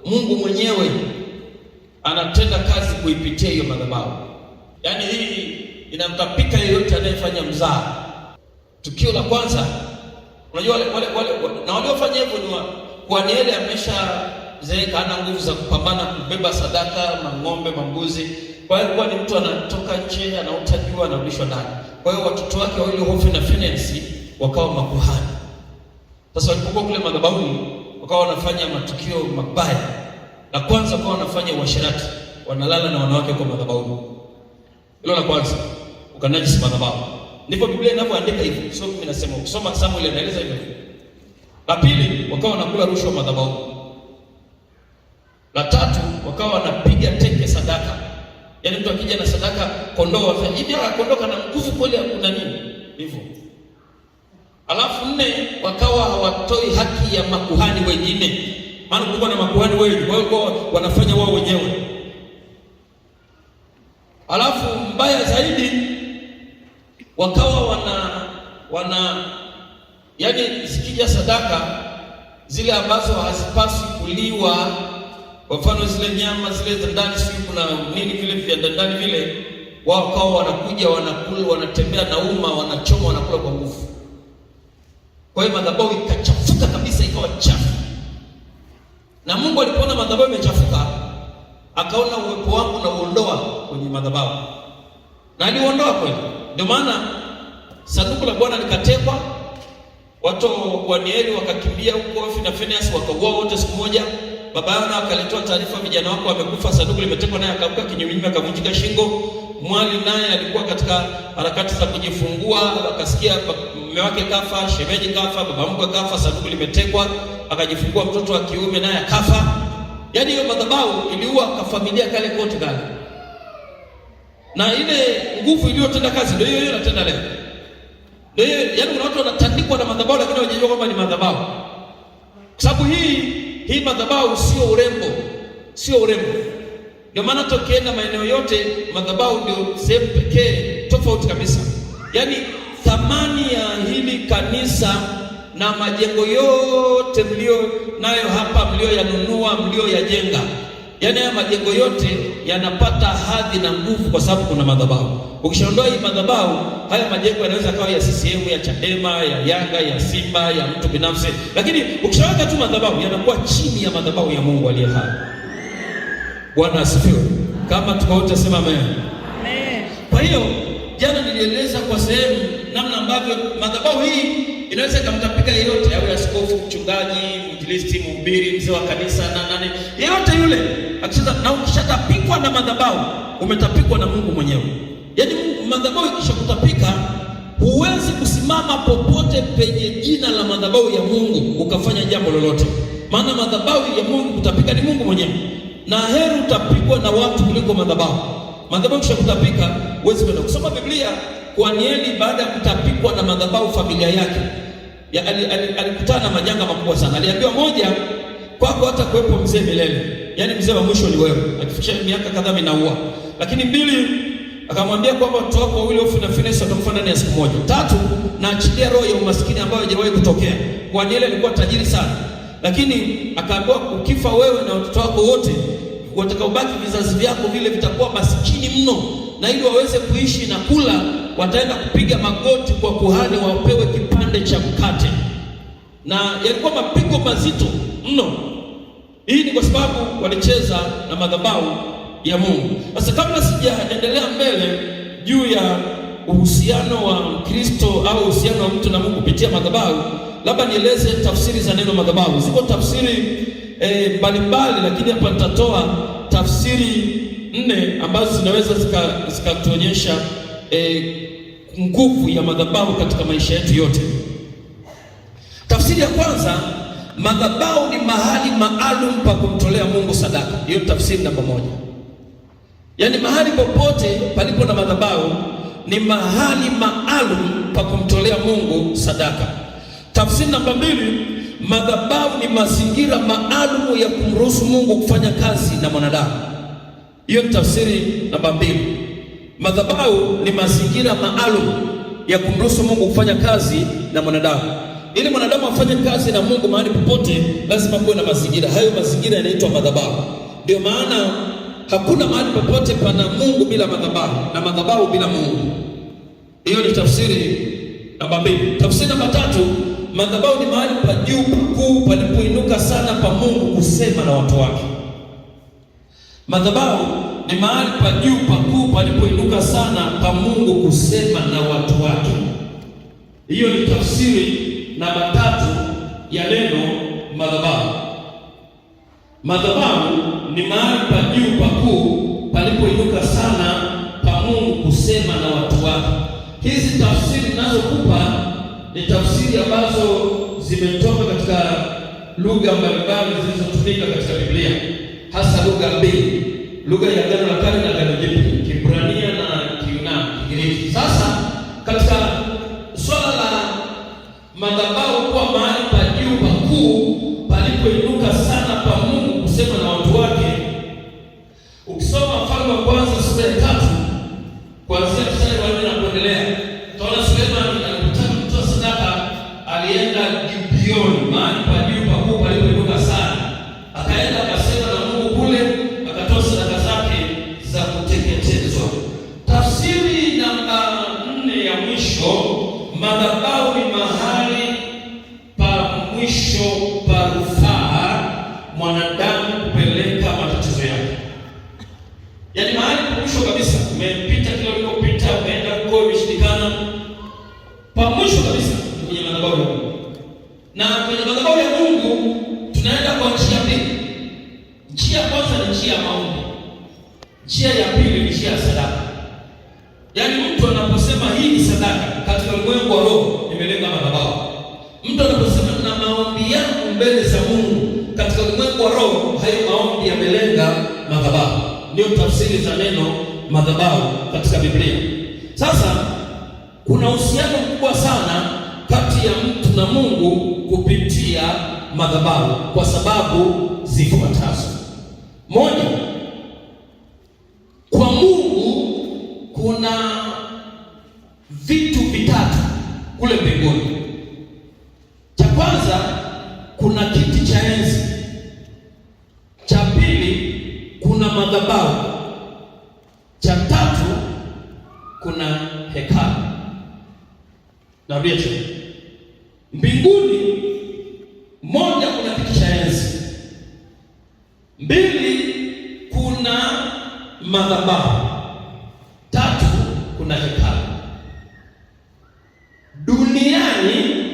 Mungu mwenyewe anatenda kazi kuipitia hiyo madhabahu. Yaani hii inamtapika yeyote anayefanya mzaha. Tukio la kwanza, unajua wale na waliofanya hivyo ni Danieli ameshazeeka, hana nguvu za kupambana kubeba sadaka, mang'ombe, mambuzi. Kwa hiyo alikuwa ni mtu anatoka nje, anaota jua, anarudishwa ndani. Kwa hiyo watoto wake wawili Hofni na Finehasi wakawa makuhani. Sasa walipokuwa kule madhabahuni, wakawa wanafanya matukio mabaya. La kwanza wakawa wanafanya uasherati, wanalala na wanawake kwa madhabahuni. Hilo la kwanza, ukanajisi madhabahu. Ndipo Biblia inavyoandika hivi, sio mimi nasema, ukisoma Samuel anaeleza hivyo. La pili, wakawa wanakula rushwa madhabahu. La tatu, wakawa wanapiga teke sadaka. Yaani mtu akija na sadaka kondoo afanye hivi, kondoo na nguvu kweli, kuna nini? Hivyo. Alafu nne, wakawa hawatoi haki ya makuhani wengine. Maana kulikuwa na makuhani wengi, wao wanafanya wao wenyewe. Alafu mbaya zaidi, wakawa yaani zikija sadaka zile ambazo hazipaswi kuliwa, kwa mfano zile nyama zile za ndani, sio kuna nini vile vya ndani vile, wao wakawa wanakuja wanakula, wanatembea na umma, wanachoma, wanakula kwa nguvu. Kwa hiyo madhabahu ikachafuka kabisa, ikawa chafu. Na Mungu alipoona madhabahu imechafuka, akaona uwepo wangu na uondoa kwenye madhabahu. Na aliondoa kweli. Ndio maana sanduku la Bwana likatekwa, watu wa Danieli wakakimbia huko, Hofni na Finehasi wakauawa wote siku moja. Baba yao akaletoa taarifa, vijana wako wamekufa, sanduku limetekwa, naye akaanguka kinyume, akavunjika shingo. Mwali naye alikuwa katika harakati za kujifungua, akasikia mume wake kafa, shemeji kafa, baba mkwe kafa, sanduku limetekwa, akajifungua mtoto wa kiume naye akafa. Yaani hiyo madhabahu iliua kafamilia kale kote kale. Na ile nguvu iliyotenda kazi ndio hiyo inatenda leo. Ndio hiyo, yaani kuna watu wanatandikwa na madhabahu lakini hawajajua kwamba ni madhabahu. Kwa sababu hii madhabahu sio urembo. Sio urembo. Ndio maana tukienda maeneo yote madhabahu ndio sehemu pekee tofauti kabisa. Yaani thamani ya hili kanisa na majengo yote mlio nayo hapa, mlioyanunua, mlioyajenga, yaani haya majengo yote yanapata hadhi na nguvu kwa sababu kuna madhabahu. Ukishaondoa hii madhabahu, haya majengo yanaweza kawa ya CCM, ya Chadema, ya Yanga, ya Simba, ya mtu binafsi, lakini ukishaweka tu madhabahu yanakuwa chini ya madhabahu ya Mungu aliye hai. Bwana asifiwe. Kama tukaote sema amen. Amen. Kwa hiyo jana nilieleza kwa sehemu namna ambavyo madhabahu hii inaweza kumtapika yeyote, awe askofu, mchungaji, mwinjilisti, mhubiri, mzee wa kanisa na nani, yeyote yule. Akisha na ukishatapikwa na madhabahu, umetapikwa na Mungu mwenyewe. Yaani madhabahu ikishakutapika, huwezi kusimama popote penye jina la madhabahu ya Mungu ukafanya jambo lolote. Maana madhabahu ya Mungu kutapika ni Mungu mwenyewe. Na heri utapikwa na watu kuliko madhabahu. Madhabahu ikishakutapika, huwezi kwenda kusoma Biblia. Kwa Danieli baada ya kutapikwa na madhabahu, familia yake alikutana na majanga makubwa sana. Aliambiwa, moja, kwako hata kuwepo mzee milele, yaani mzee wa mwisho ni wewe, akifikisha miaka kadhaa minaua. Lakini mbili, akamwambia kwamba watoto wako wawili Hofni na Finehasi watakufa ndani ya siku moja. Tatu, na achilia roho ya umaskini ambayo haijawahi kutokea. Kwa Danieli alikuwa tajiri sana, lakini akaambiwa ukifa wewe na watoto wako wote, watakaobaki vizazi vyako vile vitakuwa maskini mno, na ili waweze kuishi na kula wataenda kupiga magoti kwa kuhani wapewe kipande cha mkate. Na yalikuwa mapigo mazito mno. Hii ni kwa sababu walicheza na madhabahu ya Mungu. Sasa kabla sijaendelea mbele juu ya uhusiano wa Kristo au uhusiano wa mtu na Mungu kupitia madhabahu, labda nieleze tafsiri za neno madhabahu. Ziko tafsiri mbalimbali, lakini hapa nitatoa tafsiri 4 ambazo zinaweza zikatuonyesha nguvu ya madhabahu katika maisha yetu yote. Tafsiri ya kwanza, madhabahu ni mahali maalum pa kumtolea Mungu sadaka. Hiyo tafsiri namba 1. Yaani mahali popote palipo na madhabahu ni mahali maalum pa kumtolea Mungu sadaka. Tafsiri namba 2, madhabahu ni mazingira maalum ya kumruhusu Mungu kufanya kazi na mwanadamu. Hiyo ni tafsiri namba 2. Madhabahu ni mazingira maalum ya kumruhusu Mungu kufanya kazi na mwanadamu. ili mwanadamu afanye kazi na Mungu mahali popote, lazima kuwe na mazingira. Hayo mazingira yanaitwa madhabahu. Ndio maana hakuna mahali popote pana Mungu bila madhabahu na madhabahu bila Mungu. Hiyo ni tafsiri namba 2. Tafsiri namba 3, madhabahu ni mahali pa juu pakuu palipoinuka sana pa Mungu kusema na watu wake. Madhabahu ni mahali pa juu pakuu palipoinuka sana pa Mungu kusema na watu wake. Hiyo ni tafsiri namba 3 ya neno madhabahu. Madhabahu ni mahali pa juu pakuu palipoinuka sana pa Mungu kusema na watu wake. Hizi tafsiri ninazokupa ni tafsiri ambazo zimetoka katika lugha mbalimbali zilizotumika katika Biblia, hasa lugha mbili, lugha ya Agano la Kale na Agano Jipya, Kiebrania na Kiyunani, Kigiriki. Sasa katika swala la madhabahu kuwa mahali pa juu pakuu palipoinuka sana pa Mungu kusema na watu wake, ukisoma Wafalme wa Kwanza sura ya 3 kuanzia mstari wa 4 na kuendelea, utaona Sulemani alipotaka kutoa sadaka alienda Gibeoni, mahali pa juu pakuu palipoinuka sana. Akaenda akasema na Mungu kule, akatoa sadaka zake za kuteketezwa. Tafsiri namba 4 ya mwisho, madhabahu ni mahali pa mwisho pa rufaa mwanadamu kupeleka matatizo yake. Yaani mahali pa mwisho kabisa, umepita kila ulikopita, umeenda huko umeshindikana, pa mwisho kabisa kwenye madhabahu ya Mungu. Na kwenye madhabahu ya Mungu tunaenda kwa njia mbili. Njia ya kwanza ni njia ya maombi. Njia ya pili ni njia ya sadaka. Yaani mtu anaposema hii ni sadaka katika ulimwengu wa roho, imelenga madhabahu. Mtu anaposema na maombi yangu mbele za Mungu katika ulimwengu wa roho, hayo maombi yamelenga madhabahu. Ndio tafsiri za neno madhabahu katika Biblia. Sasa kuna uhusiano mkubwa sana kati ya mtu na Mungu kupitia madhabahu kwa sababu zifuatazo. Moja, kwa Mungu kuna vitu vitatu kule mbinguni. Cha kwanza, kuna kiti cha enzi. Cha pili, kuna madhabahu. Cha tatu, kuna hekalu. Narudia tena. Mbinguni, moja, kuna kiti cha enzi. Mbili, kuna madhabahu. Tatu, kuna hekalu. Duniani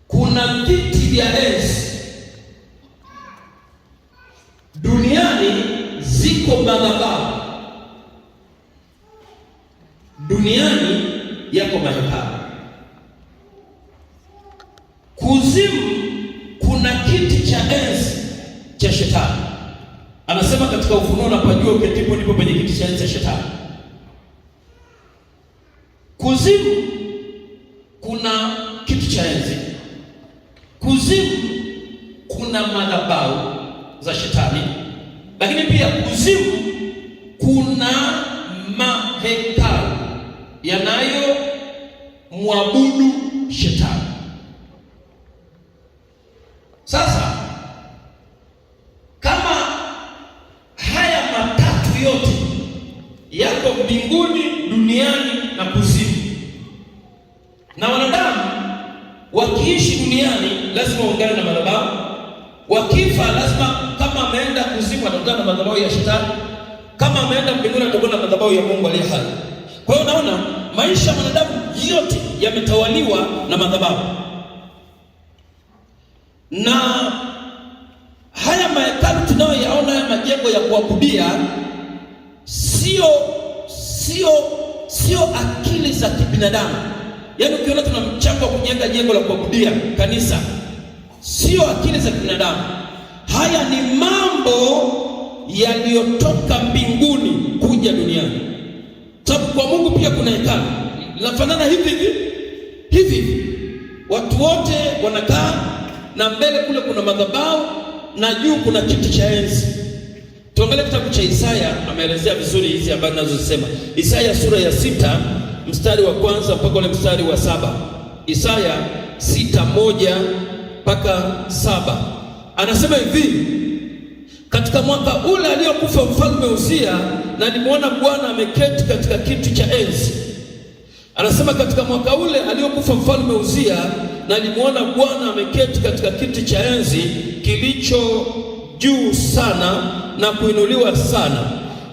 kuna viti vya enzi. Duniani ziko madhabahu. Duniani yako mahekalu. Kuzimu kuna kiti cha enzi cha shetani. Anasema katika Ufunuo, napajua uketipo ndipo penye kiti cha enzi cha shetani. Kuzimu kuna kiti cha enzi. Kuzimu kuna madhabahu za shetani, lakini pia kuzimu kuna mahekalu yanayo muabudu shetani. Sasa kama haya matatu yote yako mbinguni, duniani na kuzimu, na wanadamu wakiishi duniani lazima waungane na madhabahu. Wakifa lazima, kama ameenda kuzimu atakutana na madhabahu ya shetani, kama ameenda mbinguni atakutana na madhabahu ya Mungu aliye hai. Kwa hiyo unaona maisha ya wanadamu yote yametawaliwa na madhabahu. Na haya mahekalu tunayoyaona, haya majengo ya kuabudia, sio akili za kibinadamu. Yaani ukiona tuna mchango wa kujenga jengo la kuabudia kanisa, sio akili za kibinadamu. Haya ni mambo yaliyotoka mbinguni kuja duniani. Sababu kwa Mungu pia kuna hekalu linafanana hivi. Watu wote wanakaa, na mbele kule kuna madhabahu na juu kuna kiti cha enzi. Tuangalie kitabu cha Isaya, ameelezea vizuri hizi habari ninazosema. Isaya sura ya 6 mstari wa kwanza mpaka ule mstari wa 7. Isaya 6:1 mpaka 7. Anasema hivi: katika mwaka ule aliyokufa mfalme Uzia, na nilimwona Bwana ameketi katika kiti cha enzi. Anasema katika mwaka ule aliyokufa mfalme Uzia, na nilimwona Bwana ameketi katika kiti cha enzi kilicho juu sana na kuinuliwa sana,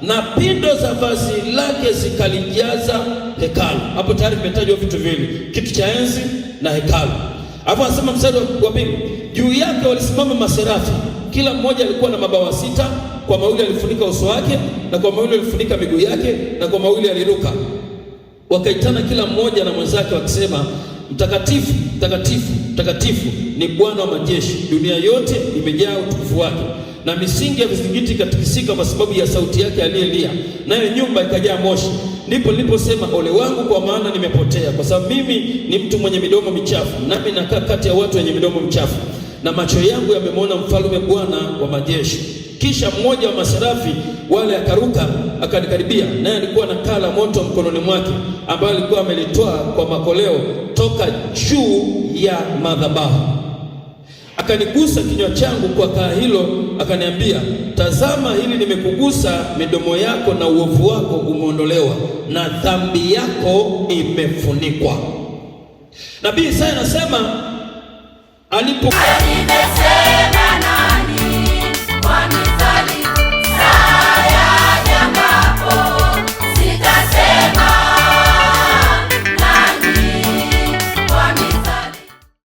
na pindo za vazi lake zikalijaza hekalu. Hapo tayari vimetajwa vitu viwili, kiti cha enzi na hekalu. Hapo anasema mstari wa pili, juu yake walisimama maserafi, kila mmoja alikuwa na mabawa 6, kwa mawili alifunika uso wake, na kwa mawili alifunika miguu yake, na kwa mawili aliruka. Wakaitana kila mmoja na mwenzake wakisema, mtakatifu, mtakatifu, mtakatifu ni Bwana wa majeshi, dunia yote imejaa utukufu wake. Na misingi ya vizingiti ikatikisika kwa sababu ya sauti yake aliyelia, nayo nyumba ikajaa moshi. Ndipo niliposema, ole wangu, kwa maana nimepotea, kwa sababu mimi ni mtu mwenye midomo michafu, nami nakaa kati ya watu wenye midomo michafu, na macho yangu yamemwona mfalme, Bwana wa majeshi. Kisha mmoja wa maserafi wale akaruka akanikaribia, naye alikuwa na kaa la moto mkononi mwake, ambayo alikuwa amelitoa kwa makoleo toka juu ya madhabahu. Akanigusa kinywa changu kwa kaa hilo, akaniambia, tazama, hili nimekugusa midomo yako, na uovu wako umeondolewa, na dhambi yako imefunikwa. Nabii Isaya anasema alipo